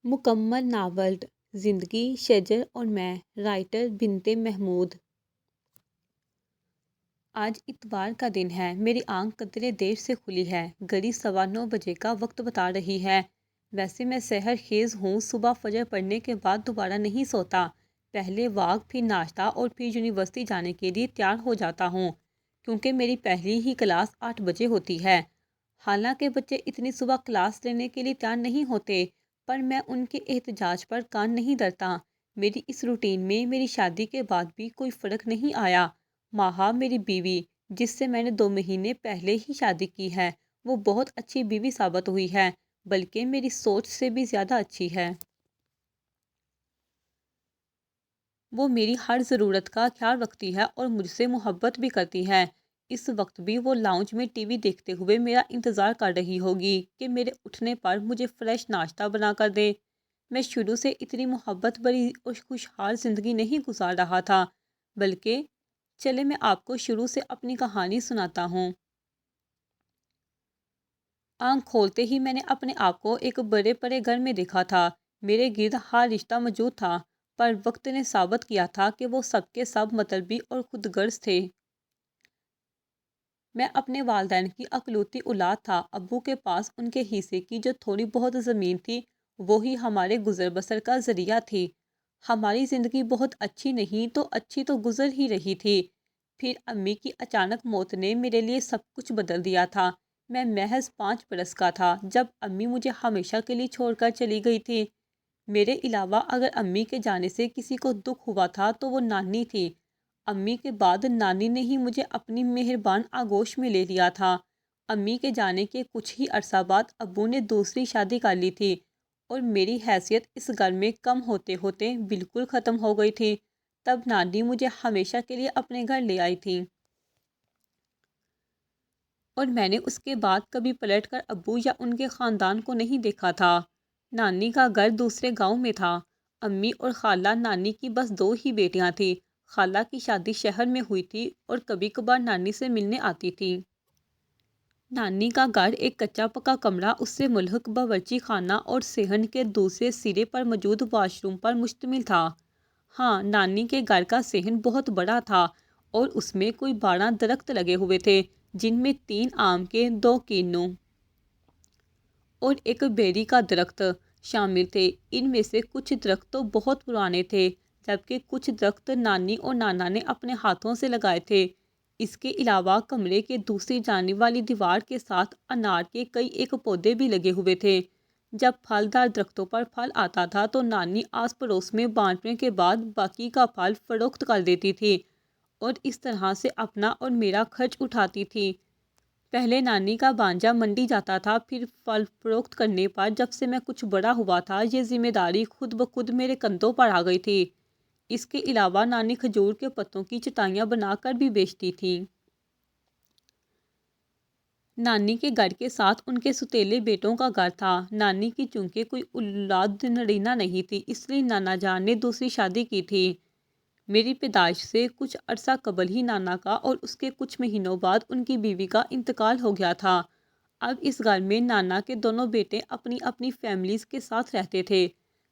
مکمل ناول زندگی شجر اور میں رائٹر بنت محمود۔ آج اتوار کا دن ہے۔ میری آنکھ قدرے دیر سے کھلی ہے۔ گھڑی 9:15 بجے کا وقت بتا رہی ہے۔ ویسے میں سحر خیز ہوں، صبح فجر پڑھنے کے بعد دوبارہ نہیں سوتا۔ پہلے واک، پھر ناشتہ اور پھر یونیورسٹی جانے کے لیے تیار ہو جاتا ہوں، کیونکہ میری پہلی ہی کلاس 8 بجے ہوتی ہے۔ حالانکہ بچے اتنی صبح کلاس لینے کے لیے تیار نہیں ہوتے، پر میں ان کے احتجاج پر کان نہیں دھرتا۔ میری اس روٹین میں میری شادی کے بعد بھی کوئی فرق نہیں آیا۔ ماہا، میری بیوی، جس سے میں نے 2 مہینے پہلے ہی شادی کی ہے، وہ بہت اچھی بیوی ثابت ہوئی ہے، بلکہ میری سوچ سے بھی زیادہ اچھی ہے۔ وہ میری ہر ضرورت کا خیال رکھتی ہے اور مجھ سے محبت بھی کرتی ہے۔ اس وقت بھی وہ لاؤنج میں ٹی وی دیکھتے ہوئے میرا انتظار کر رہی ہوگی کہ میرے اٹھنے پر مجھے فریش ناشتہ بنا کر دے۔ میں شروع سے اتنی محبت بھری اور خوشحال زندگی نہیں گزار رہا تھا، بلکہ چلے میں آپ کو شروع سے اپنی کہانی سناتا ہوں۔ آنکھ کھولتے ہی میں نے اپنے آپ کو ایک بڑے پرے گھر میں دیکھا تھا۔ میرے گرد ہر رشتہ موجود تھا، پر وقت نے ثابت کیا تھا کہ وہ سب کے سب مطلبی اور خود غرض تھے۔ میں اپنے والدین کی اکلوتی اولاد تھا۔ ابو کے پاس ان کے حصے کی جو تھوڑی بہت زمین تھی، وہی ہمارے گزر بسر کا ذریعہ تھی۔ ہماری زندگی بہت اچھی تو گزر ہی رہی تھی۔ پھر امی کی اچانک موت نے میرے لیے سب کچھ بدل دیا تھا۔ میں محض 5 برس کا تھا جب امی مجھے ہمیشہ کے لیے چھوڑ کر چلی گئی تھی۔ میرے علاوہ اگر امی کے جانے سے کسی کو دکھ ہوا تھا تو وہ نانی تھی۔ امی کے بعد نانی نے ہی مجھے اپنی مہربان آغوش میں لے لیا تھا۔ امی کے جانے کے کچھ ہی عرصہ بعد ابو نے دوسری شادی کر لی تھی، اور میری حیثیت اس گھر میں کم ہوتے ہوتے بالکل ختم ہو گئی تھی۔ تب نانی مجھے ہمیشہ کے لیے اپنے گھر لے آئی تھی، اور میں نے اس کے بعد کبھی پلٹ کر ابو یا ان کے خاندان کو نہیں دیکھا تھا۔ نانی کا گھر دوسرے گاؤں میں تھا۔ امی اور خالہ نانی کی بس 2 ہی بیٹیاں تھیں۔ خالہ کی شادی شہر میں ہوئی تھی اور کبھی کبھار نانی سے ملنے آتی تھی۔ نانی کا گھر ایک کچا پکا کمرہ، اس سے ملحق باورچی خانہ اور صحن کے دوسرے سرے پر موجود واش روم پر مشتمل تھا۔ ہاں، نانی کے گھر کا صحن بہت بڑا تھا اور اس میں کوئی 12 درخت لگے ہوئے تھے، جن میں 3 آم کے، 2 کینو اور 1 بیری کا درخت شامل تھے۔ ان میں سے کچھ درخت تو بہت پرانے تھے، جبکہ کچھ درخت نانی اور نانا نے اپنے ہاتھوں سے لگائے تھے۔ اس کے علاوہ کمرے کے دوسری جانب والی دیوار کے ساتھ انار کے کئی ایک پودے بھی لگے ہوئے تھے۔ جب پھلدار درختوں پر پھل آتا تھا تو نانی آس پڑوس میں بانٹنے کے بعد باقی کا پھل فروخت کر دیتی تھی اور اس طرح سے اپنا اور میرا خرچ اٹھاتی تھی۔ پہلے نانی کا بھانجا منڈی جاتا تھا، پھر پھل فروخت کرنے پر جب سے میں کچھ بڑا ہوا تھا، یہ ذمہ داری خود بخود میرے کندھوں پر آ گئی تھی۔ اس کے علاوہ نانی کھجور کے پتوں کی چٹائیاں بنا کر بھی بیچتی تھی۔ نانی کے گھر کے ساتھ ان کے سوتیلے بیٹوں کا گھر تھا۔ نانی کی چونکہ کوئی اولاد نرینہ نہیں تھی، اس لیے نانا جان نے دوسری شادی کی تھی۔ میری پیدائش سے کچھ عرصہ قبل ہی نانا کا اور اس کے کچھ مہینوں بعد ان کی بیوی کا انتقال ہو گیا تھا۔ اب اس گھر میں نانا کے دونوں بیٹے اپنی اپنی فیملیز کے ساتھ رہتے تھے۔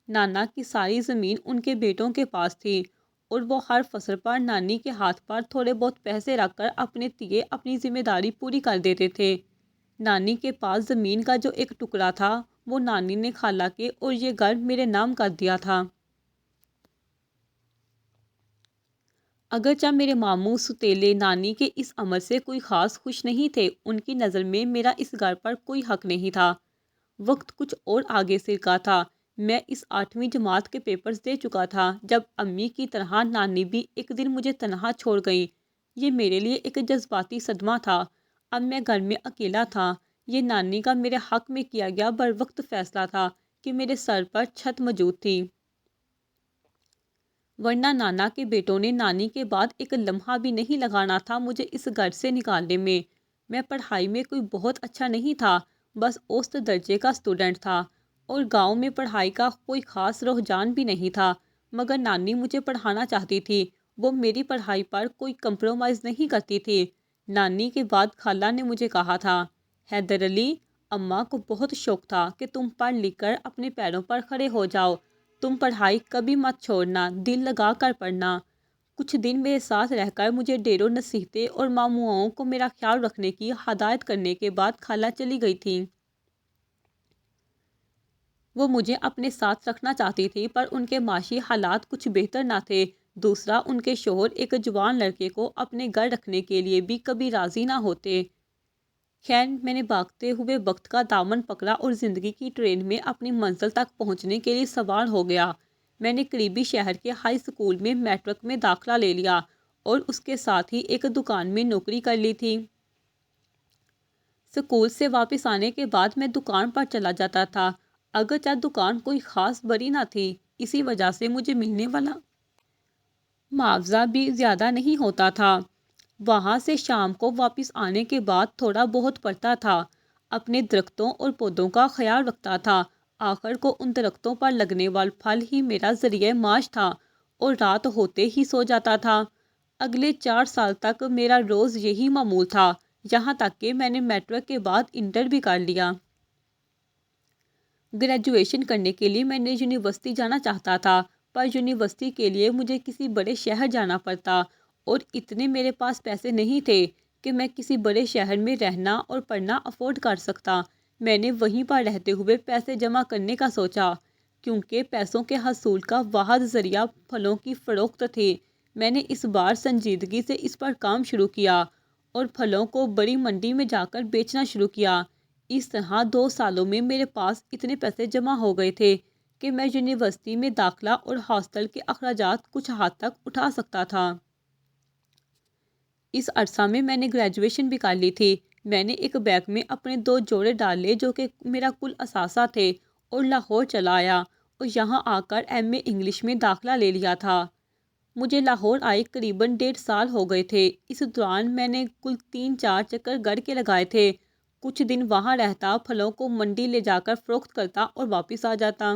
نانا کی ساری زمین ان کے بیٹوں کے پاس تھی، اور وہ ہر فصل پر نانی کے ہاتھ پر تھوڑے بہت پیسے رکھ کر اپنے تئیں اپنی ذمہ داری پوری کر دیتے تھے۔ نانی کے پاس زمین کا جو ایک ٹکڑا تھا، وہ نانی نے خالہ کے اور یہ گھر میرے نام کر دیا تھا۔ اگرچہ میرے ماموں سوتیلے نانی کے اس عمل سے کوئی خاص خوش نہیں تھے، ان کی نظر میں میرا اس گھر پر کوئی حق نہیں تھا۔ وقت کچھ اور آگے سرکا تھا۔ میں اس 8ویں جماعت کے پیپرز دے چکا تھا جب امی کی طرح نانی بھی ایک دن مجھے تنہا چھوڑ گئیں۔ یہ میرے لیے ایک جذباتی صدمہ تھا۔ اب میں گھر میں اکیلا تھا۔ یہ نانی کا میرے حق میں کیا گیا بروقت فیصلہ تھا کہ میرے سر پر چھت موجود تھی، ورنہ نانا کے بیٹوں نے نانی کے بعد ایک لمحہ بھی نہیں لگانا تھا مجھے اس گھر سے نکالنے میں۔ میں پڑھائی میں کوئی بہت اچھا نہیں تھا، بس اوسط درجے کا اسٹوڈنٹ تھا، اور گاؤں میں پڑھائی کا کوئی خاص رجحان بھی نہیں تھا، مگر نانی مجھے پڑھانا چاہتی تھی۔ وہ میری پڑھائی پر کوئی کمپرومائز نہیں کرتی تھی۔ نانی کے بعد خالہ نے مجھے کہا تھا، حیدر علی، اماں کو بہت شوق تھا کہ تم پڑھ لکھ کر اپنے پیروں پر کھڑے ہو جاؤ، تم پڑھائی کبھی مت چھوڑنا، دل لگا کر پڑھنا۔ کچھ دن میرے ساتھ رہ کر مجھے ڈھیروں نصیحتیں اور ماموؤں کو میرا خیال رکھنے کی ہدایت کرنے کے بعد خالہ چلی گئی تھیں۔ وہ مجھے اپنے ساتھ رکھنا چاہتی تھی، پر ان کے معاشی حالات کچھ بہتر نہ تھے۔ دوسرا، ان کے شوہر ایک جوان لڑکے کو اپنے گھر رکھنے کے لیے بھی کبھی راضی نہ ہوتے۔ خیر، میں نے بھاگتے ہوئے وقت کا دامن پکڑا اور زندگی کی ٹرین میں اپنی منزل تک پہنچنے کے لیے سوار ہو گیا۔ میں نے قریبی شہر کے ہائی اسکول میں میٹرک میں داخلہ لے لیا اور اس کے ساتھ ہی ایک دکان میں نوکری کر لی تھی۔ اسکول سے واپس آنے کے بعد میں دکان پر چلا جاتا تھا، اگرچہ دکان کوئی خاص بڑی نہ تھی، اسی وجہ سے مجھے ملنے والا معاوضہ بھی زیادہ نہیں ہوتا تھا۔ وہاں سے شام کو واپس آنے کے بعد تھوڑا بہت پڑھتا تھا، اپنے درختوں اور پودوں کا خیال رکھتا تھا۔ آخر کو ان درختوں پر لگنے والا پھل ہی میرا ذریعہ معاش تھا اور رات ہوتے ہی سو جاتا تھا۔ اگلے 4 سال تک میرا روز یہی معمول تھا، یہاں تک کہ میں نے میٹرک کے بعد انٹر بھی کر لیا۔ گریجویشن کرنے کے لیے میں نے یونیورسٹی جانا چاہتا تھا، پر یونیورسٹی کے لیے مجھے کسی بڑے شہر جانا پڑتا اور اتنے میرے پاس پیسے نہیں تھے کہ میں کسی بڑے شہر میں رہنا اور پڑھنا افورڈ کر سکتا۔ میں نے وہیں پر رہتے ہوئے پیسے جمع کرنے کا سوچا، کیونکہ پیسوں کے حصول کا واحد ذریعہ پھلوں کی فروخت تھی۔ میں نے اس بار سنجیدگی سے اس پر کام شروع کیا اور پھلوں کو بڑی منڈی میں جا کر بیچنا شروع کیا۔ اس طرح 2 سالوں میں میرے پاس اتنے پیسے جمع ہو گئے تھے کہ میں یونیورسٹی میں داخلہ اور ہاسٹل کے اخراجات کچھ حد تک اٹھا سکتا تھا۔ اس عرصہ میں نے گریجویشن بھی کر لی تھی۔ میں نے ایک بیگ میں اپنے 2 جوڑے ڈال لیے جو کہ میرا کل اثاثہ تھے اور لاہور چلا آیا اور یہاں آ کر ایم اے انگلش میں داخلہ لے لیا تھا۔ مجھے لاہور آئے قریباً 1.5 سال ہو گئے تھے۔ اس دوران میں نے کل 3-4 چکر گھر کے لگائے تھے۔ کچھ دن وہاں رہتا، پھلوں کو منڈی لے جا کر فروخت کرتا اور واپس آ جاتا۔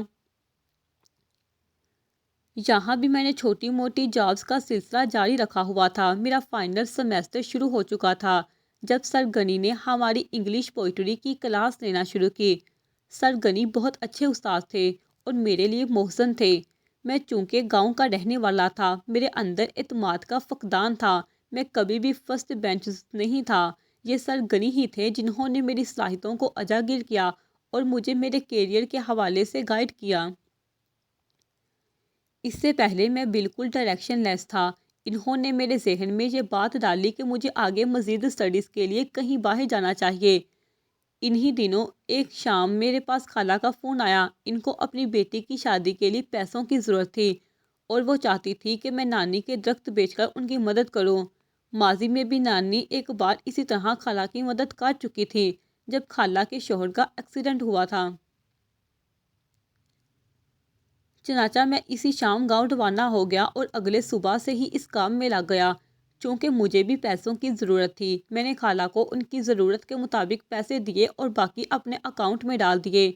یہاں بھی میں نے چھوٹی موٹی جابز کا سلسلہ جاری رکھا ہوا تھا۔ میرا فائنل سیمیسٹر شروع ہو چکا تھا جب سر گنی نے ہماری انگلش پوئٹری کی کلاس لینا شروع کی۔ سر گنی بہت اچھے استاد تھے اور میرے لیے محسن تھے۔ میں چونکہ گاؤں کا رہنے والا تھا، میرے اندر اعتماد کا فقدان تھا، میں کبھی بھی فرسٹ بینچ نہیں تھا۔ یہ سر گنی ہی تھے جنہوں نے میری صلاحیتوں کو اجاگر کیا اور مجھے میرے کیریئر کے حوالے سے گائیڈ کیا۔ اس سے پہلے میں بالکل ڈائریکشن لیس تھا۔ انہوں نے میرے ذہن میں یہ بات ڈالی کہ مجھے آگے مزید اسٹڈیز کے لیے کہیں باہر جانا چاہیے۔ انہی دنوں ایک شام میرے پاس خالہ کا فون آیا۔ ان کو اپنی بیٹی کی شادی کے لیے پیسوں کی ضرورت تھی اور وہ چاہتی تھی کہ میں نانی کے درخت بیچ کر ان کی مدد کروں۔ ماضی میں بھی نانی ایک بار اسی طرح خالہ کی مدد کر چکی تھی جب خالہ کے شوہر کا ایکسیڈنٹ ہوا تھا۔ چنانچہ میں اسی شام گاؤں روانہ ہو گیا اور اگلے صبح سے ہی اس کام میں لگ گیا۔ چونکہ مجھے بھی پیسوں کی ضرورت تھی، میں نے خالہ کو ان کی ضرورت کے مطابق پیسے دیے اور باقی اپنے اکاؤنٹ میں ڈال دیے۔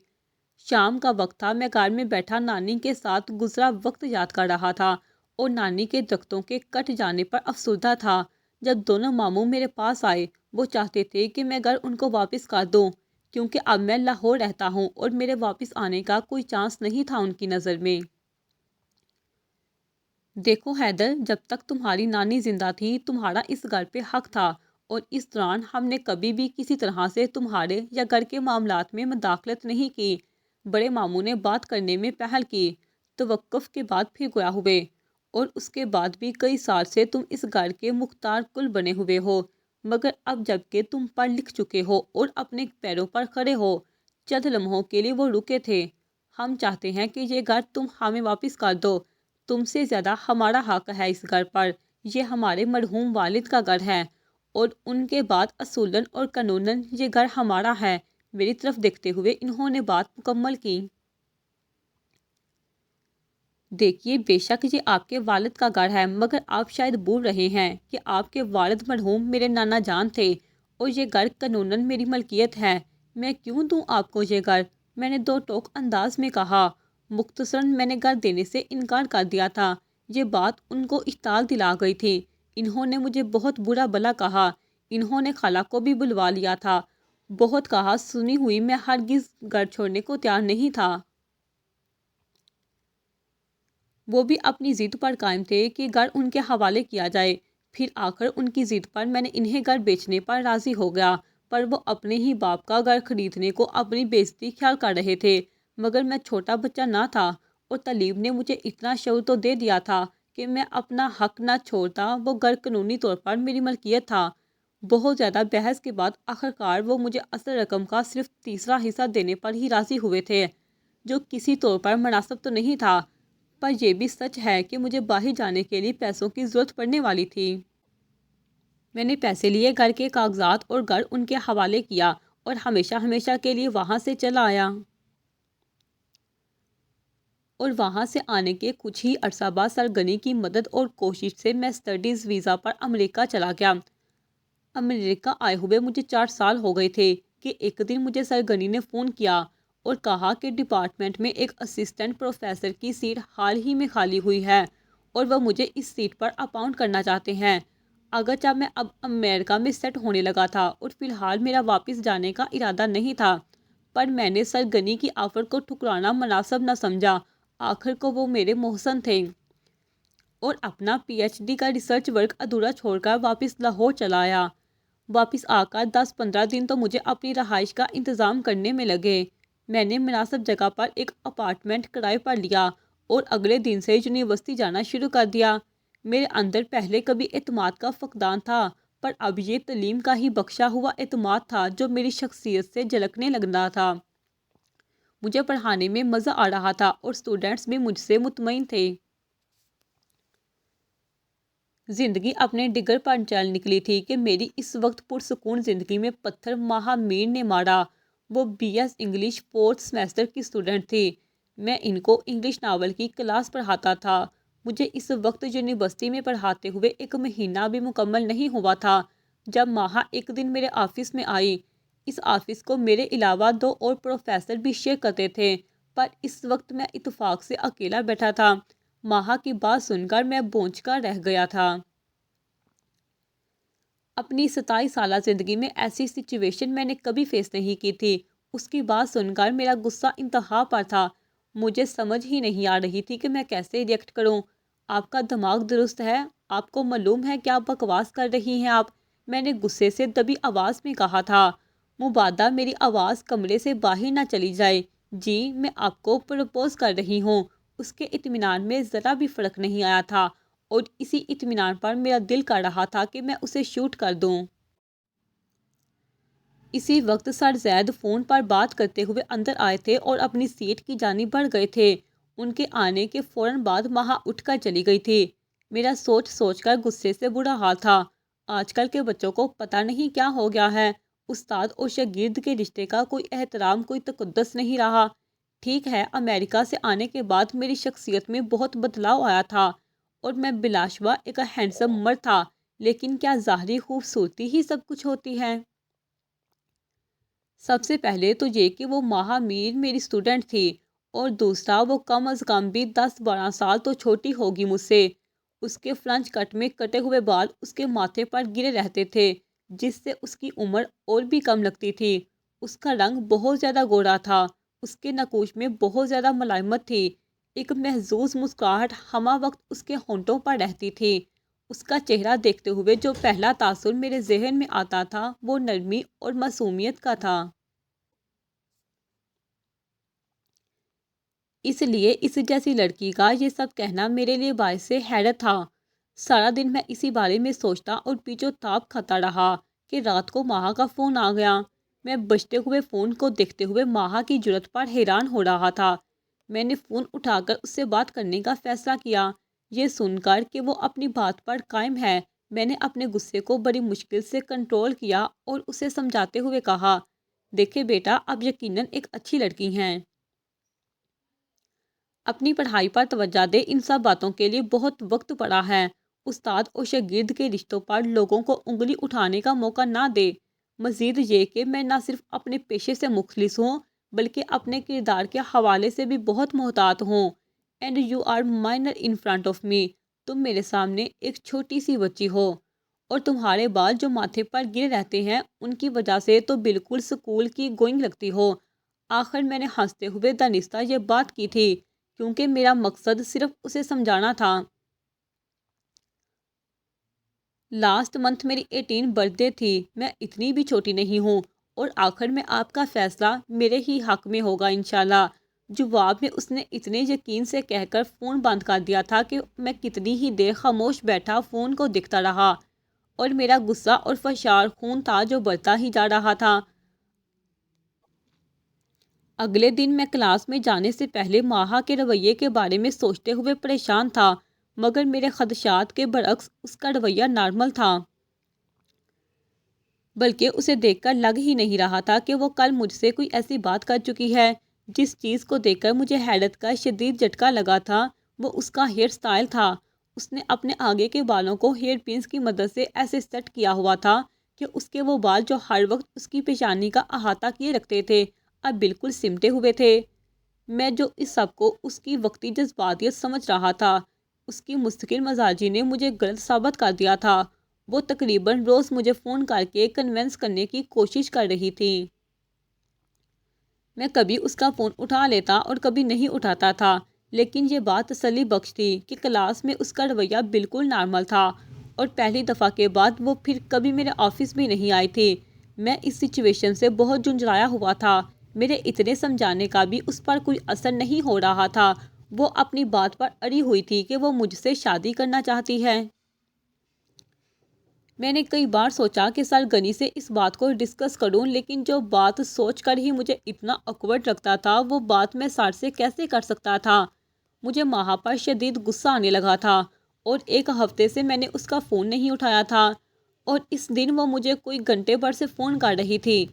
شام کا وقت تھا، میں کار میں بیٹھا نانی کے ساتھ گزرا وقت یاد کر رہا تھا اور نانی کے درختوں کے کٹ جانے پر افسردہ تھا۔ جب دونوں ماموں میرے پاس آئے، وہ چاہتے تھے کہ میں گھر ان کو واپس کر دوں، کیونکہ اب میں لاہور رہتا ہوں اور میرے واپس آنے کا کوئی چانس نہیں تھا ان کی نظر میں۔ دیکھو حیدر، جب تک تمہاری نانی زندہ تھی تمہارا اس گھر پہ حق تھا اور اس دوران ہم نے کبھی بھی کسی طرح سے تمہارے یا گھر کے معاملات میں مداخلت نہیں کی۔ بڑے ماموں نے بات کرنے میں پہل کی، توقف کے بعد پھر گویا ہوئے، اور اس کے بعد بھی کئی سال سے تم اس گھر کے مختار کل بنے ہوئے ہو، مگر اب جب کہ تم پڑھ لکھ چکے ہو اور اپنے پیروں پر کھڑے ہو، چند لمحوں کے لیے وہ رکے تھے۔ ہم چاہتے ہیں کہ یہ گھر تم ہمیں واپس کر دو، تم سے زیادہ ہمارا حق ہے اس گھر پر۔ یہ ہمارے مرحوم والد کا گھر ہے اور ان کے بعد اصولاً اور قانوناً یہ گھر ہمارا ہے۔ میری طرف دیکھتے ہوئے انہوں نے بات مکمل کی۔ دیکھیے، بے شک یہ آپ کے والد کا گھر ہے، مگر آپ شاید بھول رہے ہیں کہ آپ کے والد مرحوم میرے نانا جان تھے اور یہ گھر قانوناً میری ملکیت ہے۔ میں کیوں دوں آپ کو یہ گھر؟ میں نے دو ٹوک انداز میں کہا۔ مختصراً میں نے گھر دینے سے انکار کر دیا تھا۔ یہ بات ان کو اشتعال دلا گئی تھی۔ انہوں نے مجھے بہت برا بھلا کہا۔ انہوں نے خالہ کو بھی بلوا لیا تھا بہت کہا سنی ہوئی میں ہرگز گھر چھوڑنے کو تیار نہیں تھا۔ وہ بھی اپنی ضد پر قائم تھے کہ گھر ان کے حوالے کیا جائے۔ پھر آخر ان کی ضد پر میں نے انہیں گھر بیچنے پر راضی ہو گیا، پر وہ اپنے ہی باپ کا گھر خریدنے کو اپنی بے عزتی خیال کر رہے تھے۔ مگر میں چھوٹا بچہ نہ تھا، اور طلیب نے مجھے اتنا شعور تو دے دیا تھا کہ میں اپنا حق نہ چھوڑتا۔ وہ گھر قانونی طور پر میری ملکیت تھا۔ بہت زیادہ بحث کے بعد آخرکار وہ مجھے اصل رقم کا صرف تیسرا حصہ دینے پر ہی راضی ہوئے تھے، جو کسی طور پر مناسب تو نہیں تھا، پر یہ بھی سچ ہے کہ مجھے باہر جانے کے لیے پیسوں کی ضرورت پڑنے والی تھی۔ میں نے پیسے لیے، گھر کے کاغذات اور گھر ان کے حوالے کیا، اور ہمیشہ ہمیشہ کے لیے وہاں سے چلا آیا۔ اور وہاں سے آنے کے کچھ ہی عرصہ بعد سرگنی کی مدد اور کوشش سے میں اسٹڈیز ویزا پر امریکہ چلا گیا۔ امریکہ آئے ہوئے مجھے 4 سال ہو گئے تھے کہ ایک دن مجھے سرگنی نے فون کیا اور کہا کہ ڈپارٹمنٹ میں ایک اسسٹنٹ پروفیسر کی سیٹ حال ہی میں خالی ہوئی ہے، اور وہ مجھے اس سیٹ پر اپاؤنٹ کرنا چاہتے ہیں۔ اگرچہ میں اب امریکہ میں سیٹ ہونے لگا تھا اور فی الحال میرا واپس جانے کا ارادہ نہیں تھا، پر میں نے سرگنی کی آفر کو ٹھکرانا مناسب نہ سمجھا۔ آخر کو وہ میرے محسن تھے، اور اپنا پی ایچ ڈی کا ریسرچ ورک ادھورا چھوڑ کر واپس لاہور چلا آیا۔ واپس آ کر 10-15 دن تو مجھے اپنی رہائش کا انتظام کرنے میں لگے۔ میں نے مناسب جگہ پر ایک اپارٹمنٹ کرائے پر لیا اور اگلے دن سے یونیورسٹی جانا شروع کر دیا۔ میرے اندر پہلے کبھی اعتماد کا فقدان تھا، پر اب یہ تعلیم کا ہی بخشا ہوا اعتماد تھا جو میری شخصیت سے جھلکنے لگا تھا۔ مجھے پڑھانے میں مزہ آ رہا تھا اور اسٹوڈنٹس بھی مجھ سے مطمئن تھے۔ زندگی اپنے ڈگر پر چل نکلی تھی کہ میری اس وقت پرسکون زندگی میں پتھر ماہا میر نے مارا۔ وہ B S English 4th semester کی اسٹوڈنٹ تھی۔ میں ان کو انگلش ناول کی کلاس پڑھاتا تھا۔ مجھے اس وقت یونیورسٹی میں پڑھاتے ہوئے 1 مہینہ بھی مکمل نہیں ہوا تھا جب ماہا ایک دن میرے آفس میں آئی۔ اس آفس کو میرے علاوہ 2 اور پروفیسر بھی شیئر کرتے تھے، پر اس وقت میں اتفاق سے اکیلا بیٹھا تھا۔ ماہا کی بات سن کر میں بونچ کر رہ گیا تھا۔ اپنی 27 سالہ زندگی میں ایسی سچویشن میں نے کبھی فیس نہیں کی تھی۔ اس کی بات سن کر میرا غصہ انتہا پر تھا۔ مجھے سمجھ ہی نہیں آ رہی تھی کہ میں کیسے ریئیکٹ کروں۔ آپ کا دماغ درست ہے؟ آپ کو معلوم ہے کیا بکواس کر رہی ہیں آپ؟ میں نے غصے سے دبی آواز میں کہا تھا۔ مبادا میری آواز کمرے سے باہر نہ چلی جائے۔ جی میں آپ کو پرپوز کر رہی ہوں۔ اس کے اطمینان میں ذرا بھی فرق نہیں آیا تھا، اور اسی اطمینان پر میرا دل کر رہا تھا کہ میں اسے شوٹ کر دوں۔ اسی وقت سر زید فون پر بات کرتے ہوئے اندر آئے تھے اور اپنی سیٹ کی جانب بڑھ گئے تھے۔ ان کے آنے کے فوراً بعد ماہا اٹھ کر چلی گئی تھی۔ میرا سوچ سوچ کر غصے سے برا حال تھا۔ آج کل کے بچوں کو پتہ نہیں کیا ہو گیا ہے۔ استاد اور شاگرد کے رشتے کا کوئی احترام، کوئی تقدس نہیں رہا۔ ٹھیک ہے، امریکہ سے آنے کے بعد میری شخصیت میں بہت بدلاؤ آیا تھا، اور میں بلا شبہ ایک ہینڈسم مرد تھا، لیکن کیا ظاہری خوبصورتی ہی سب کچھ ہوتی ہے؟ سب سے پہلے تو یہ کہ وہ ماہا میر میری اسٹوڈنٹ تھی، اور دوسرا وہ کم از کم بھی 10-12 سال تو چھوٹی ہوگی مجھ سے۔ اس کے فرنچ کٹ میں کٹے ہوئے بال اس کے ماتھے پر گرے رہتے تھے، جس سے اس کی عمر اور بھی کم لگتی تھی۔ اس کا رنگ بہت زیادہ گورا تھا۔ اس کے نقوش میں بہت زیادہ ملائمت تھی۔ ایک محظوظ مسکراہٹ ہمہ وقت اس کے ہونٹوں پر رہتی تھی۔ اس کا چہرہ دیکھتے ہوئے جو پہلا تاثر میرے ذہن میں آتا تھا وہ نرمی اور معصومیت کا تھا۔ اس لیے اس جیسی لڑکی کا یہ سب کہنا میرے لیے باعث حیرت تھا۔ سارا دن میں اسی بارے میں سوچتا اور پیچو تاپ کھاتا رہا کہ رات کو ماہا کا فون آ گیا۔ میں بجتے ہوئے فون کو دیکھتے ہوئے ماہا کی جرأت پر حیران ہو رہا تھا۔ میں نے فون اٹھا کر اس سے بات کرنے کا فیصلہ کیا۔ یہ سن کر کہ وہ اپنی بات پر قائم ہے، میں نے اپنے غصے کو بڑی مشکل سے کنٹرول کیا اور اسے سمجھاتے ہوئے کہا، دیکھیں بیٹا، آپ یقیناً ایک اچھی لڑکی ہیں۔ اپنی پڑھائی پر توجہ دے، ان سب باتوں کے لیے بہت وقت پڑا ہے۔ استاد اور شاگرد کے رشتوں پر لوگوں کو انگلی اٹھانے کا موقع نہ دے۔ مزید یہ کہ میں نہ صرف اپنے پیشے سے مخلص ہوں، بلکہ اپنے کردار کے حوالے سے بھی بہت محتاط ہوں۔ And you are minor in front of me. تم میرے سامنے ایک چھوٹی سی بچی ہو، اور تمہارے بال جو ماتھے پر گرے رہتے ہیں ان کی وجہ سے تو بالکل اسکول کی گوئنگ لگتی ہو۔ آخر میں نے ہنستے ہوئے دانستہ یہ بات کی تھی کیونکہ میرا مقصد صرف اسے سمجھانا تھا۔ لاسٹ منتھ میری 18 برتھ ڈے تھی، میں اتنی بھی چھوٹی نہیں ہوں، اور آخر میں آپ کا فیصلہ میرے ہی حق میں ہوگا انشاءاللہ۔ جواب میں اس نے اتنے یقین سے کہہ کر فون بند کر دیا تھا کہ میں کتنی ہی دیر خاموش بیٹھا فون کو دیکھتا رہا، اور میرا غصہ اور فشار خون تھا جو بڑھتا ہی جا رہا تھا۔ اگلے دن میں کلاس میں جانے سے پہلے ماہا کے رویے کے بارے میں سوچتے ہوئے پریشان تھا، مگر میرے خدشات کے برعکس اس کا رویہ نارمل تھا، بلکہ اسے دیکھ کر لگ ہی نہیں رہا تھا کہ وہ کل مجھ سے کوئی ایسی بات کر چکی ہے۔ جس چیز کو دیکھ کر مجھے حیرت کا شدید جھٹکا لگا تھا وہ اس کا ہیئر سٹائل تھا۔ اس نے اپنے آگے کے بالوں کو ہیئر پنس کی مدد سے ایسے سیٹ کیا ہوا تھا کہ اس کے وہ بال جو ہر وقت اس کی پیشانی کا احاطہ کیے رکھتے تھے اب بالکل سمٹے ہوئے تھے۔ میں جو اس سب کو اس کی وقتی جذباتیت سمجھ رہا تھا، اس کی مستقل مزاجی نے مجھے غلط ثابت کر دیا تھا۔ وہ تقریباً روز مجھے فون کر کے کنونس کرنے کی کوشش کر رہی تھی۔ میں کبھی اس کا فون اٹھا لیتا اور کبھی نہیں اٹھاتا تھا، لیکن یہ بات تسلی بخش تھی کہ کلاس میں اس کا رویہ بالکل نارمل تھا، اور پہلی دفعہ کے بعد وہ پھر کبھی میرے آفس بھی نہیں آئی تھی۔ میں اس سچویشن سے بہت جھنجھلایا ہوا تھا۔ میرے اتنے سمجھانے کا بھی اس پر کوئی اثر نہیں ہو رہا تھا۔ وہ اپنی بات پر اڑی ہوئی تھی کہ وہ مجھ سے شادی کرنا چاہتی ہے۔ میں نے کئی بار سوچا کہ سرگنی سے اس بات کو ڈسکس کروں، لیکن جو بات سوچ کر ہی مجھے اتنا awkward لگتا تھا وہ بات میں سر سے کیسے کر سکتا تھا۔ مجھے ماہا پر شدید غصہ آنے لگا تھا، اور ایک ہفتے سے میں نے اس کا فون نہیں اٹھایا تھا، اور اس دن وہ مجھے کوئی گھنٹے بھر سے فون کر رہی تھی۔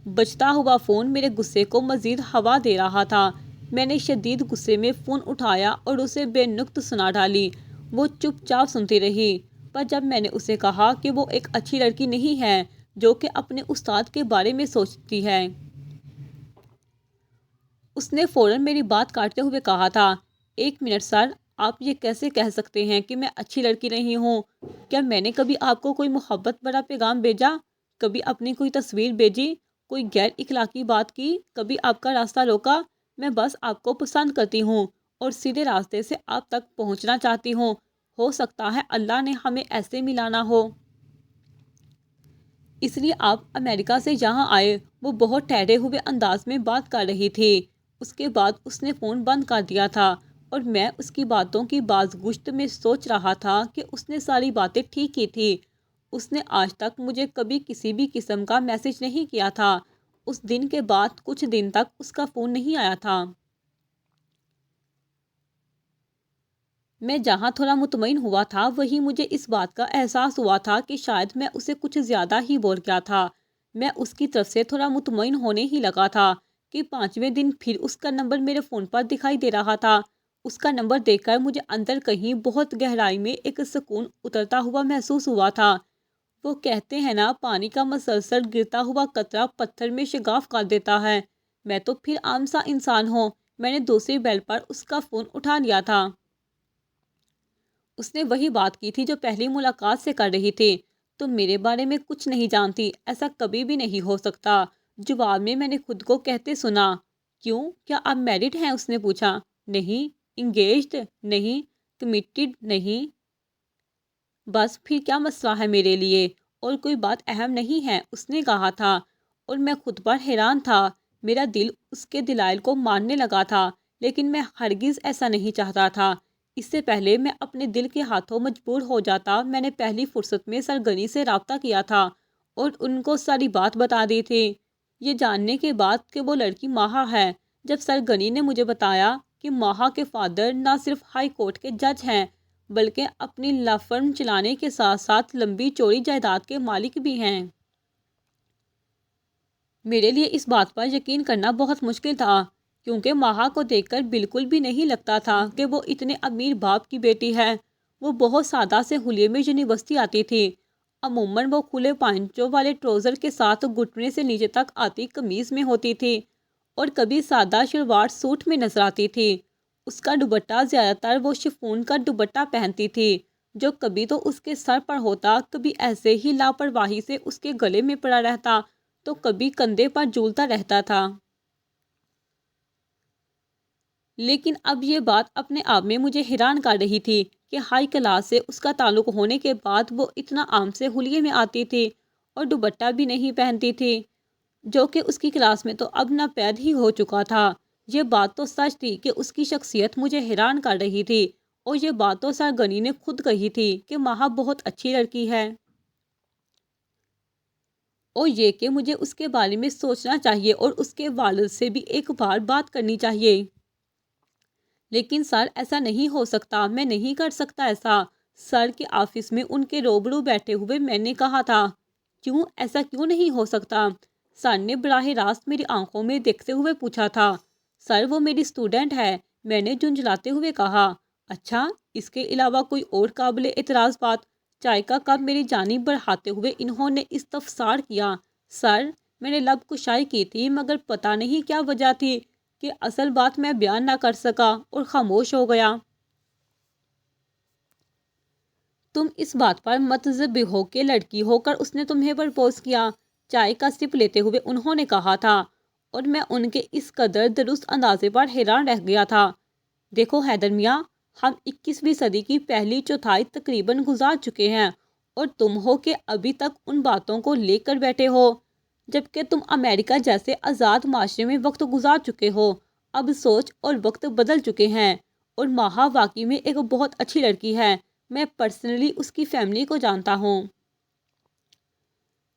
بجتا ہوا فون میرے غصے کو مزید ہوا دے رہا تھا۔ میں نے شدید غصے میں فون اٹھایا اور اسے بے نقط سنا ڈالی۔ وہ چپ چاپ سنتی رہی، پر جب میں نے اسے کہا کہ وہ ایک اچھی لڑکی نہیں ہے جو کہ اپنے استاد کے بارے میں سوچتی ہے، اس نے فوراً میری بات کاٹتے ہوئے کہا تھا، ایک منٹ سر، آپ یہ کیسے کہہ سکتے ہیں کہ میں اچھی لڑکی نہیں ہوں؟ کیا میں نے کبھی آپ کو کوئی محبت بھرا پیغام بھیجا؟ کبھی اپنی کوئی تصویر بھیجی؟ کوئی غیر اخلاقی بات کی؟ کبھی آپ کا راستہ روکا؟ میں بس آپ کو پسند کرتی ہوں اور سیدھے راستے سے آپ تک پہنچنا چاہتی ہوں۔ ہو سکتا ہے اللہ نے ہمیں ایسے ملانا ہو، اس لیے آپ امریکہ سے یہاں آئے۔ وہ بہت ٹھہرے ہوئے انداز میں بات کر رہی تھی۔ اس کے بعد اس نے فون بند کر دیا تھا، اور میں اس کی باتوں کی بازگشت میں سوچ رہا تھا کہ اس نے ساری باتیں ٹھیک کی تھی۔ اس نے آج تک مجھے کبھی کسی بھی قسم کا میسج نہیں کیا تھا۔ اس دن کے بعد کچھ دن تک اس کا فون نہیں آیا تھا۔ میں جہاں تھوڑا مطمئن ہوا تھا وہیں مجھے اس بات کا احساس ہوا تھا کہ شاید میں اسے کچھ زیادہ ہی بول گیا تھا۔ میں اس کی طرف سے تھوڑا مطمئن ہونے ہی لگا تھا کہ 5ویں دن پھر اس کا نمبر میرے فون پر دکھائی دے رہا تھا۔ اس کا نمبر دیکھ کر مجھے اندر کہیں بہت گہرائی میں ایک سکون اترتا ہوا محسوس ہوا تھا۔ وہ کہتے ہیں نا، پانی کا مسلسل گرتا ہوا قطرہ پتھر میں شگاف کر دیتا ہے۔ میں تو پھر عام سا انسان ہوں۔ میں نے دوسری بیل پر اس کا فون اٹھا لیا تھا۔ اس نے وہی بات کی تھی جو پہلی ملاقات سے کر رہی تھی، تم میرے بارے میں کچھ نہیں جانتی، ایسا کبھی بھی نہیں ہو سکتا۔ جواب میں نے خود کو کہتے سنا، کیوں، کیا آپ میرڈ ہیں؟ اس نے پوچھا۔ نہیں۔ انگیجڈ؟ نہیں۔ کمیٹڈ؟ نہیں۔ بس پھر کیا مسئلہ ہے میرے لیے؟ اور کوئی بات اہم نہیں ہے، اس نے کہا تھا، اور میں خود پر حیران تھا۔ میرا دل اس کے دلائل کو ماننے لگا تھا، لیکن میں ہرگز ایسا نہیں چاہتا تھا۔ اس سے پہلے میں اپنے دل کے ہاتھوں مجبور ہو جاتا، میں نے پہلی فرصت میں سرگنی سے رابطہ کیا تھا اور ان کو ساری بات بتا دی تھی، یہ جاننے کے بعد کہ وہ لڑکی ماہا ہے۔ جب سرگنی نے مجھے بتایا کہ ماہا کے فادر نہ صرف ہائی کورٹ کے جج ہیں بلکہ اپنی لا فرم چلانے کے ساتھ ساتھ لمبی چوڑی جائیداد کے مالک بھی ہیں، میرے لیے اس بات پر یقین کرنا بہت مشکل تھا، کیونکہ ماہا کو دیکھ کر بالکل بھی نہیں لگتا تھا کہ وہ اتنے امیر باپ کی بیٹی ہے۔ وہ بہت سادہ سے حلیے میں یونیورسٹی آتی تھی۔ عموماً وہ کھلے پائنچوں والے ٹراؤزر کے ساتھ گھٹنے سے نیچے تک آتی قمیض میں ہوتی تھی، اور کبھی سادہ شلوار سوٹ میں نظر آتی تھی۔ اس کا دوپٹہ زیادہ تر وہ شفون کا دوپٹہ پہنتی تھی جو کبھی تو اس کے سر پر ہوتا، کبھی ایسے ہی لاپرواہی سے اس کے گلے میں پڑا رہتا، تو کبھی کندھے پر جھولتا رہتا تھا۔ لیکن اب یہ بات اپنے آپ میں مجھے حیران کر رہی تھی کہ ہائی کلاس سے اس کا تعلق ہونے کے بعد وہ اتنا عام سے حلیے میں آتی تھی اور دوپٹہ بھی نہیں پہنتی تھی، جو کہ اس کی کلاس میں تو اب ناپید ہی ہو چکا تھا۔ یہ بات تو سچ تھی کہ اس کی شخصیت مجھے حیران کر رہی تھی، اور یہ بات تو سرگنی نے خود کہی تھی کہ ماہا بہت اچھی لڑکی ہے، اور یہ کہ مجھے اس کے بارے میں سوچنا چاہیے اور اس کے والد سے بھی ایک بار بات کرنی چاہیے۔ لیکن سر ایسا نہیں ہو سکتا، میں نہیں کر سکتا ایسا۔ سر کے آفس میں ان کے روبرو بیٹھے ہوئے میں نے کہا تھا، کیوں ایسا کیوں نہیں ہو سکتا؟ سر نے براہ راست میری آنکھوں میں دیکھتے ہوئے پوچھا تھا۔ سر وہ میری اسٹوڈنٹ ہے، میں نے جھنجھلاتے ہوئے کہا۔ اچھا، اس کے علاوہ کوئی اور قابل اعتراض بات؟ چائے کا کپ میری جانب بڑھاتے ہوئے انہوں نے استفسار کیا۔ سر، میں نے لب کشائی کی تھی، مگر پتہ نہیں کیا وجہ تھی کہ اصل بات میں بیان نہ کر سکا اور خاموش ہو گیا۔ تم اس بات پر متذبذب ہو کہ لڑکی ہو کر اس نے تمہیں پرپوز کیا؟ چائے کا سپ لیتے ہوئے انہوں نے کہا تھا، اور میں ان کے اس قدر درست اندازے پر حیران رہ گیا تھا۔ دیکھو حیدر میاں، ہم 21ویں صدی کی پہلی چوتھائی تقریباً گزار چکے ہیں، اور تم ہو کہ ابھی تک ان باتوں کو لے کر بیٹھے ہو، جبکہ تم امریکہ جیسے آزاد معاشرے میں وقت گزار چکے ہو۔ اب سوچ اور وقت بدل چکے ہیں، اور ماہا واقعی میں ایک بہت اچھی لڑکی ہے۔ میں پرسنلی اس کی فیملی کو جانتا ہوں۔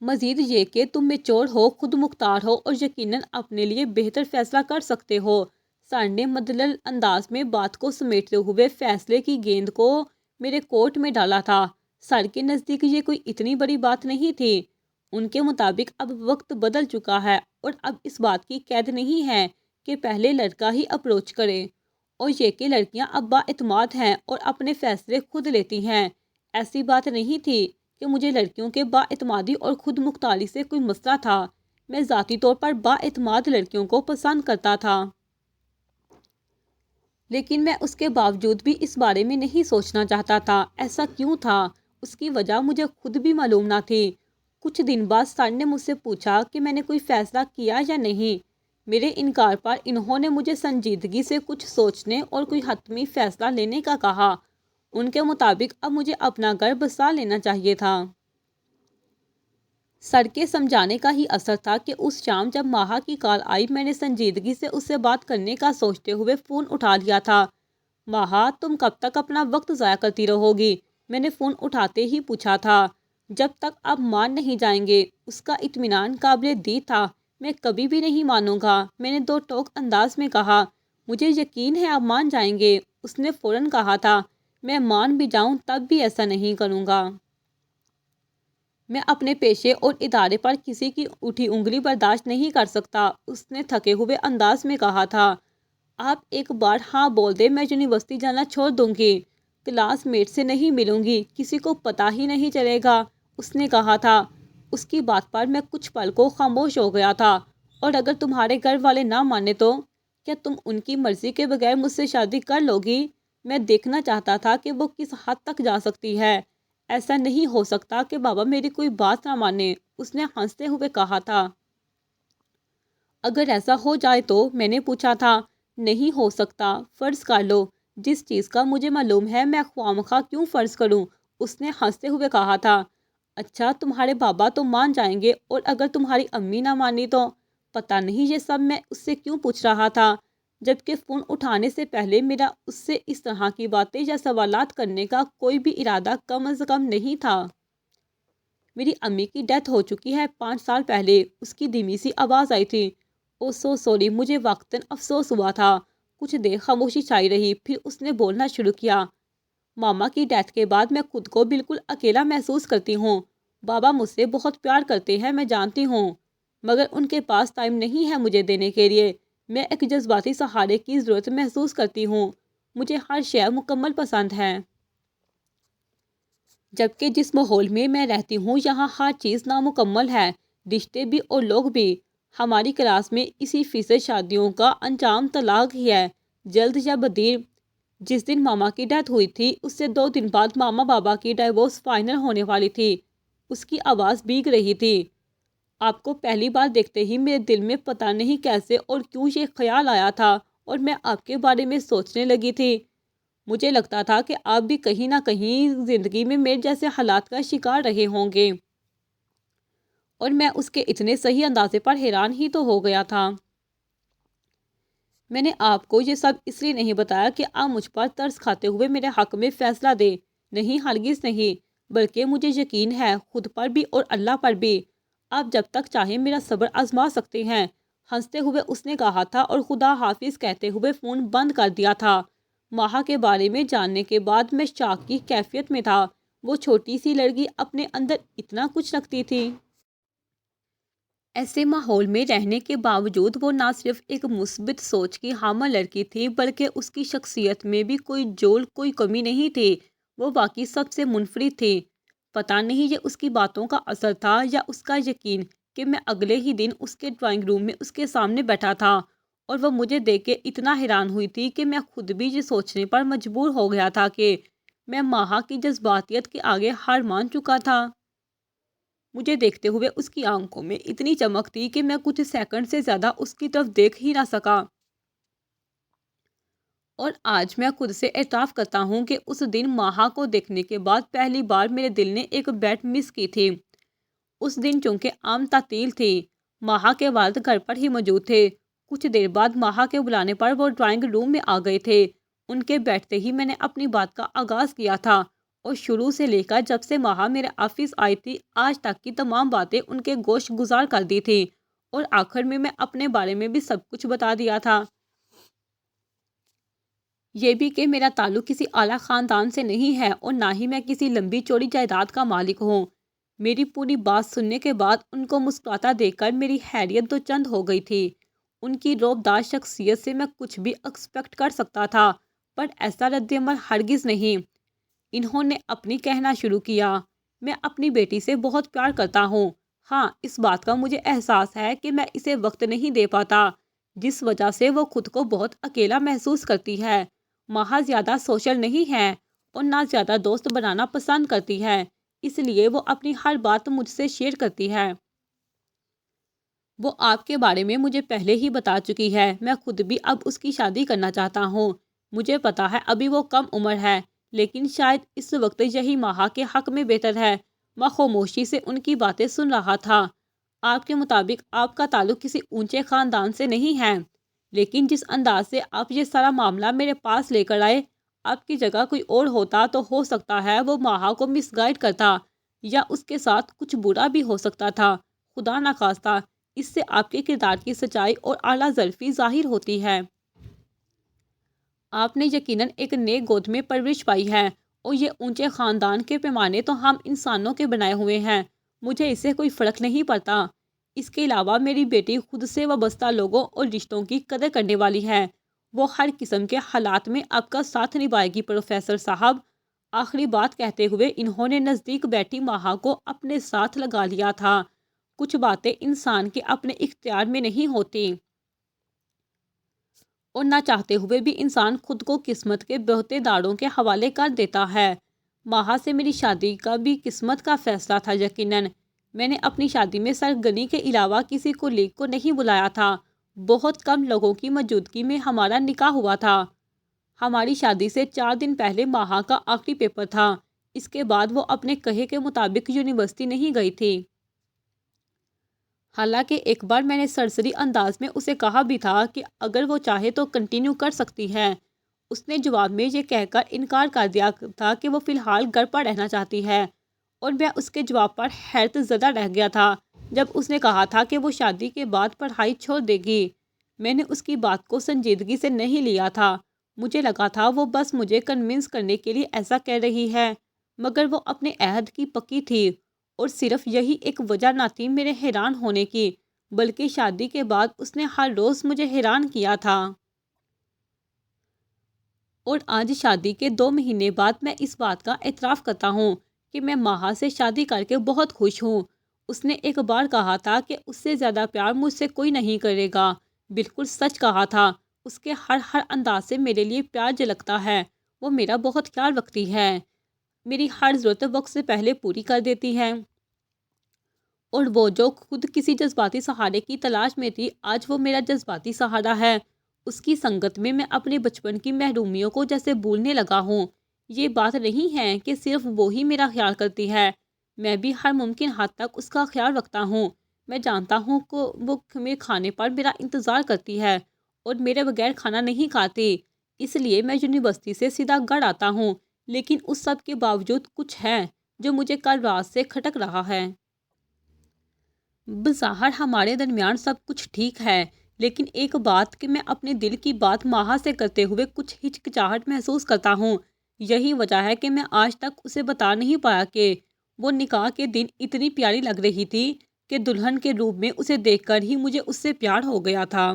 مزید یہ کہ تم میچور ہو، خود مختار ہو، اور یقیناً اپنے لیے بہتر فیصلہ کر سکتے ہو۔ سر نے مدلل انداز میں بات کو سمیٹتے ہوئے فیصلے کی گیند کو میرے کورٹ میں ڈالا تھا۔ سر کے نزدیک یہ کوئی اتنی بڑی بات نہیں تھی۔ ان کے مطابق اب وقت بدل چکا ہے، اور اب اس بات کی قید نہیں ہے کہ پہلے لڑکا ہی اپروچ کرے، اور یہ کہ لڑکیاں اب بااعتماد ہیں اور اپنے فیصلے خود لیتی ہیں۔ ایسی بات نہیں تھی کہ مجھے لڑکیوں کے بااعتمادی اور خود مختاری سے کوئی مسئلہ تھا۔ میں ذاتی طور پر بااعتماد لڑکیوں کو پسند کرتا تھا، لیکن میں اس کے باوجود بھی اس بارے میں نہیں سوچنا چاہتا تھا۔ ایسا کیوں تھا؟ اس کی وجہ مجھے خود بھی معلوم نہ تھی۔ کچھ دن بعد سر نے مجھ سے پوچھا کہ میں نے کوئی فیصلہ کیا یا نہیں۔ میرے انکار پر انہوں نے مجھے سنجیدگی سے کچھ سوچنے اور کوئی حتمی فیصلہ لینے کا کہا۔ ان کے مطابق اب مجھے اپنا گھر بسا لینا چاہیے تھا۔ سر کے سمجھانے کا ہی اثر تھا کہ اس شام جب ماہا کی کال آئی، میں نے سنجیدگی سے اس سے بات کرنے کا سوچتے ہوئے فون اٹھا لیا تھا۔ ماہا، تم کب تک اپنا وقت ضائع کرتی رہو گی؟ میں نے فون اٹھاتے ہی پوچھا تھا۔ جب تک آپ مان نہیں جائیں گے۔ اس کا اطمینان قابل دید تھا۔ میں کبھی بھی نہیں مانوں گا، میں نے دو ٹوک انداز میں کہا۔ مجھے یقین ہے آپ مان جائیں گے، اس نے فوراً کہا تھا۔ میں مان بھی جاؤں تب بھی ایسا نہیں کروں گا۔ میں اپنے پیشے اور ادارے پر کسی کی اٹھی انگلی برداشت نہیں کر سکتا، اس نے تھکے ہوئے انداز میں کہا تھا۔ آپ ایک بار ہاں بول دیں، میں یونیورسٹی جانا چھوڑ دوں گی، کلاس میٹ سے نہیں ملوں گی، کسی کو پتہ ہی نہیں چلے گا، اس نے کہا تھا۔ اس کی بات پر میں کچھ پل کو خاموش ہو گیا تھا۔ اور اگر تمہارے گھر والے نہ مانے تو کیا تم ان کی مرضی کے بغیر مجھ سے شادی کر لو گی؟ میں دیکھنا چاہتا تھا کہ وہ کس حد تک جا سکتی ہے۔ ایسا نہیں ہو سکتا کہ بابا میری کوئی بات نہ مانے، اس نے ہنستے ہوئے کہا تھا۔ اگر ایسا ہو جائے تو؟ میں نے پوچھا تھا۔ نہیں ہو سکتا، فرض کر لو۔ جس چیز کا مجھے معلوم ہے میں خواہ کیوں فرض کروں، اس نے ہنستے ہوئے کہا تھا۔ اچھا، تمہارے بابا تو مان جائیں گے، اور اگر تمہاری امی نہ مانی تو؟ پتہ نہیں یہ سب میں اس سے کیوں پوچھ رہا تھا، جبکہ فون اٹھانے سے پہلے میرا اس سے اس طرح کی باتیں یا سوالات کرنے کا کوئی بھی ارادہ کم از کم نہیں تھا۔ میری امی کی ڈیتھ ہو چکی ہے 5 سال پہلے، اس کی دھیمی سی آواز آئی تھی۔ او سو سوری، مجھے وقتاً افسوس ہوا تھا۔ کچھ دیر خاموشی چھائی رہی، پھر اس نے بولنا شروع کیا۔ ماما کی ڈیتھ کے بعد میں خود کو بالکل اکیلا محسوس کرتی ہوں۔ بابا مجھ سے بہت پیار کرتے ہیں، میں جانتی ہوں، مگر ان کے پاس ٹائم نہیں ہے مجھے دینے کے لیے۔ میں ایک جذباتی سہارے کی ضرورت محسوس کرتی ہوں۔ مجھے ہر شے مکمل پسند ہے، جبکہ جس ماحول میں میں رہتی ہوں یہاں ہر چیز نامکمل ہے، رشتے بھی اور لوگ بھی۔ ہماری کلاس میں 80% شادیوں کا انجام طلاق ہی ہے، جلد یا بدیر۔ جس دن ماما کی ڈیتھ ہوئی تھی اس سے 2 دن بعد ماما بابا کی ڈائیورس فائنل ہونے والی تھی۔ اس کی آواز بھیگ رہی تھی۔ آپ کو پہلی بار دیکھتے ہی میرے دل میں پتہ نہیں کیسے اور کیوں یہ خیال آیا تھا اور میں آپ کے بارے میں سوچنے لگی تھی۔ مجھے لگتا تھا کہ آپ بھی کہیں نہ کہیں زندگی میں میرے جیسے حالات کا شکار رہے ہوں گے، اور میں اس کے اتنے صحیح اندازے پر حیران ہی تو ہو گیا تھا۔ میں نے آپ کو یہ سب اس لیے نہیں بتایا کہ آپ مجھ پر ترس کھاتے ہوئے میرے حق میں فیصلہ دیں، نہیں، ہرگز نہیں، بلکہ مجھے یقین ہے خود پر بھی اور اللہ پر بھی، آپ جب تک چاہیں میرا صبر آزما سکتے ہیں۔ ہنستے ہوئے اس نے کہا تھا اور خدا حافظ کہتے ہوئے فون بند کر دیا تھا۔ ماہا کے بارے میں جاننے کے بعد میں شاک کی کیفیت میں تھا۔ وہ چھوٹی سی لڑکی اپنے اندر اتنا کچھ رکھتی تھی۔ ایسے ماحول میں رہنے کے باوجود وہ نہ صرف ایک مثبت سوچ کی حامل لڑکی تھی بلکہ اس کی شخصیت میں بھی کوئی جول، کوئی کمی نہیں تھی۔ وہ واقعی سب سے منفرد تھی۔ پتہ نہیں یہ اس کی باتوں کا اثر تھا یا اس کا یقین کہ میں اگلے ہی دن اس کے ڈرائنگ روم میں اس کے سامنے بیٹھا تھا اور وہ مجھے دیکھ کے اتنا حیران ہوئی تھی کہ میں خود بھی یہ سوچنے پر مجبور ہو گیا تھا کہ میں ماہا کی جذباتیت کے آگے ہار مان چکا تھا۔ مجھے دیکھتے ہوئے اس کی آنکھوں میں اتنی چمک تھی کہ میں کچھ سیکنڈ سے زیادہ اس کی طرف دیکھ ہی نہ سکا۔ اور آج میں خود سے اعتراف کرتا ہوں کہ اس دن ماہا کو دیکھنے کے بعد پہلی بار میرے دل نے ایک بیٹ مس کی تھی۔ اس دن چونکہ عام تعطیل تھی، ماہا کے والد گھر پر ہی موجود تھے۔ کچھ دیر بعد ماہا کے بلانے پر وہ ڈرائنگ روم میں آ گئے تھے۔ ان کے بیٹھتے ہی میں نے اپنی بات کا آغاز کیا تھا اور شروع سے لے کر جب سے ماہا میرے آفس آئی تھی آج تک کی تمام باتیں ان کے گوش گزار کر دی تھی، اور آخر میں اپنے بارے میں بھی سب کچھ بتا دیا تھا۔ یہ بھی کہ میرا تعلق کسی اعلیٰ خاندان سے نہیں ہے اور نہ ہی میں کسی لمبی چوڑی جائیداد کا مالک ہوں۔ میری پوری بات سننے کے بعد ان کو مسکراتا دیکھ کر میری حیرت دو چند ہو گئی تھی۔ ان کی رعبدار شخصیت سے میں کچھ بھی ایکسپیکٹ کر سکتا تھا، پر ایسا رد عمل ہرگز نہیں۔ انہوں نے اپنی کہنا شروع کیا، میں اپنی بیٹی سے بہت پیار کرتا ہوں۔ ہاں، اس بات کا مجھے احساس ہے کہ میں اسے وقت نہیں دے پاتا، جس وجہ سے وہ خود کو بہت اکیلا محسوس کرتی ہے۔ ماہا زیادہ سوشل نہیں ہے اور نہ زیادہ دوست بنانا پسند کرتی ہے، اس لیے وہ اپنی ہر بات مجھ سے شیئر کرتی ہے۔ وہ آپ کے بارے میں مجھے پہلے ہی بتا چکی ہے۔ میں خود بھی اب اس کی شادی کرنا چاہتا ہوں۔ مجھے پتا ہے ابھی وہ کم عمر ہے، لیکن شاید اس وقت یہی ماہا کے حق میں بہتر ہے۔ میں خاموشی سے ان کی باتیں سن رہا تھا۔ آپ کے مطابق آپ کا تعلق کسی اونچے خاندان سے نہیں ہے، لیکن جس انداز سے آپ یہ سارا معاملہ میرے پاس لے کر آئے، آپ کی جگہ کوئی اور ہوتا تو ہو سکتا ہے وہ ماہا کو مس گائیڈ کرتا یا اس کے ساتھ کچھ برا بھی ہو سکتا تھا۔ خدا نخواستہ، اس سے آپ کے کردار کی سچائی اور اعلیٰ ظرفی ظاہر ہوتی ہے۔ آپ نے یقیناً ایک نیک گود میں پرورش پائی ہے، اور یہ اونچے خاندان کے پیمانے تو ہم انسانوں کے بنائے ہوئے ہیں، مجھے اس سے کوئی فرق نہیں پڑتا۔ اس کے علاوہ میری بیٹی خود سے وابستہ لوگوں اور رشتوں کی قدر کرنے والی ہے۔ وہ ہر قسم کے حالات میں آپ کا ساتھ نبھائے گی پروفیسر صاحب۔ آخری بات کہتے ہوئے انہوں نے نزدیک بیٹھی ماہا کو اپنے ساتھ لگا لیا تھا۔ کچھ باتیں انسان کے اپنے اختیار میں نہیں ہوتی، اور نہ چاہتے ہوئے بھی انسان خود کو قسمت کے بہتے داروں کے حوالے کر دیتا ہے۔ ماہا سے میری شادی کا بھی قسمت کا فیصلہ تھا یقیناً۔ میں نے اپنی شادی میں سرگنی کے علاوہ کسی کولیگ کو نہیں بلایا تھا۔ بہت کم لوگوں کی موجودگی میں ہمارا نکاح ہوا تھا۔ ہماری شادی سے 4 دن پہلے ماہا کا آخری پیپر تھا۔ اس کے بعد وہ اپنے کہے کے مطابق یونیورسٹی نہیں گئی تھی۔ حالانکہ ایک بار میں نے سرسری انداز میں اسے کہا بھی تھا کہ اگر وہ چاہے تو کنٹینیو کر سکتی ہے۔ اس نے جواب میں یہ کہہ کر انکار کر دیا تھا کہ وہ فی الحال گھر پر رہنا چاہتی ہے، اور میں اس کے جواب پر حیرت زدہ رہ گیا تھا جب اس نے کہا تھا کہ وہ شادی کے بعد پڑھائی چھوڑ دے گی۔ میں نے اس کی بات کو سنجیدگی سے نہیں لیا تھا۔ مجھے لگا تھا وہ بس مجھے کنونس کرنے کے لیے ایسا کہہ رہی ہے، مگر وہ اپنے عہد کی پکی تھی، اور صرف یہی ایک وجہ نہ تھی میرے حیران ہونے کی، بلکہ شادی کے بعد اس نے ہر روز مجھے حیران کیا تھا۔ اور آج شادی کے 2 مہینے بعد میں اس بات کا اعتراف کرتا ہوں کہ میں ماہا سے شادی کر کے بہت خوش ہوں۔ اس نے ایک بار کہا تھا کہ اس سے زیادہ پیار مجھ سے کوئی نہیں کرے گا۔ بالکل سچ کہا تھا۔ اس کے ہر انداز سے میرے لیے پیار جھلکتا ہے۔ وہ میرا بہت خیال رکھتی ہے، میری ہر ضرورت وقت سے پہلے پوری کر دیتی ہے، اور وہ جو خود کسی جذباتی سہارے کی تلاش میں تھی، آج وہ میرا جذباتی سہارا ہے۔ اس کی سنگت میں اپنے بچپن کی محرومیوں کو جیسے بھولنے لگا ہوں۔ یہ بات نہیں ہے کہ صرف وہی میرا خیال کرتی ہے، میں بھی ہر ممکن حد تک اس کا خیال رکھتا ہوں۔ میں جانتا ہوں کہ وہ میرے کھانے پر میرا انتظار کرتی ہے اور میرے بغیر کھانا نہیں کھاتی۔ اس لیے میں یونیورسٹی سے سیدھا گھر آتا ہوں، لیکن اس سب کے باوجود کچھ ہے جو مجھے کل رات سے کھٹک رہا ہے۔ بظاہر ہمارے درمیان سب کچھ ٹھیک ہے، لیکن ایک بات کہ میں اپنے دل کی بات ماہا سے کرتے ہوئے کچھ ہچکچاہٹ محسوس کرتا ہوں۔ یہی وجہ ہے کہ میں آج تک اسے بتا نہیں پایا کہ وہ نکاح کے دن اتنی پیاری لگ رہی تھی کہ دلہن کے روپ میں اسے دیکھ کر ہی مجھے اس سے پیار ہو گیا تھا۔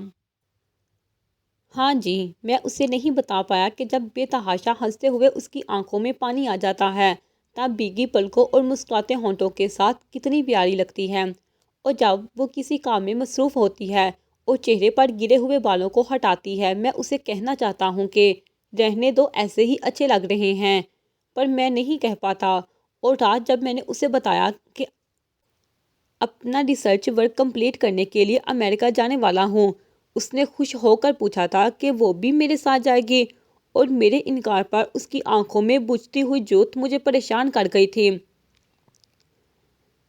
ہاں جی، میں اسے نہیں بتا پایا کہ جب بے تحاشا ہنستے ہوئے اس کی آنکھوں میں پانی آ جاتا ہے، تب بھیگی پلکوں اور مسکراتے ہونٹوں کے ساتھ کتنی پیاری لگتی ہے، اور جب وہ کسی کام میں مصروف ہوتی ہے اور چہرے پر گرے ہوئے بالوں کو ہٹاتی ہے، میں اسے کہنا چاہتا ہوں کہ رہنے دو، ایسے ہی اچھے لگ رہے ہیں، پر میں نہیں کہہ پاتا۔ اور رات جب میں نے اسے بتایا کہ اپنا ریسرچ ورک کمپلیٹ کرنے کے لیے امریکہ جانے والا ہوں، اس نے خوش ہو کر پوچھا تھا کہ وہ بھی میرے ساتھ جائے گی، اور میرے انکار پر اس کی آنکھوں میں بجھتی ہوئی جوت مجھے پریشان کر گئی تھی۔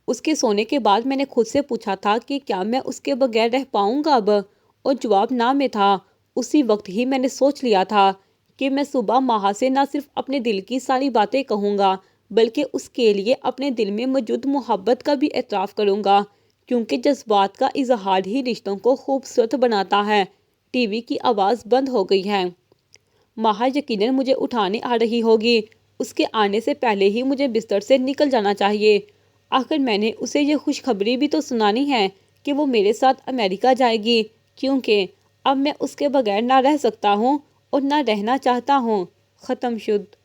اس کے سونے کے بعد میں نے خود سے پوچھا تھا کہ کیا میں اس کے بغیر رہ پاؤں گا اب، اور جواب نہ میں تھا۔ اسی وقت ہی میں نے سوچ لیا تھا کہ میں صبح ماہا سے نہ صرف اپنے دل کی ساری باتیں کہوں گا، بلکہ اس کے لیے اپنے دل میں موجود محبت کا بھی اعتراف کروں گا، کیونکہ جذبات کا اظہار ہی رشتوں کو خوبصورت بناتا ہے۔ ٹی وی کی آواز بند ہو گئی ہے۔ ماہا یقیناً مجھے اٹھانے آ رہی ہوگی۔ اس کے آنے سے پہلے ہی مجھے بستر سے نکل جانا چاہیے۔ آخر میں نے اسے یہ خوشخبری بھی تو سنانی ہے کہ وہ میرے ساتھ امریکہ جائے گی، کیونکہ اب میں اس کے بغیر نہ رہ سکتا ہوں اور نہ رہنا چاہتا ہوں۔ ختم شد۔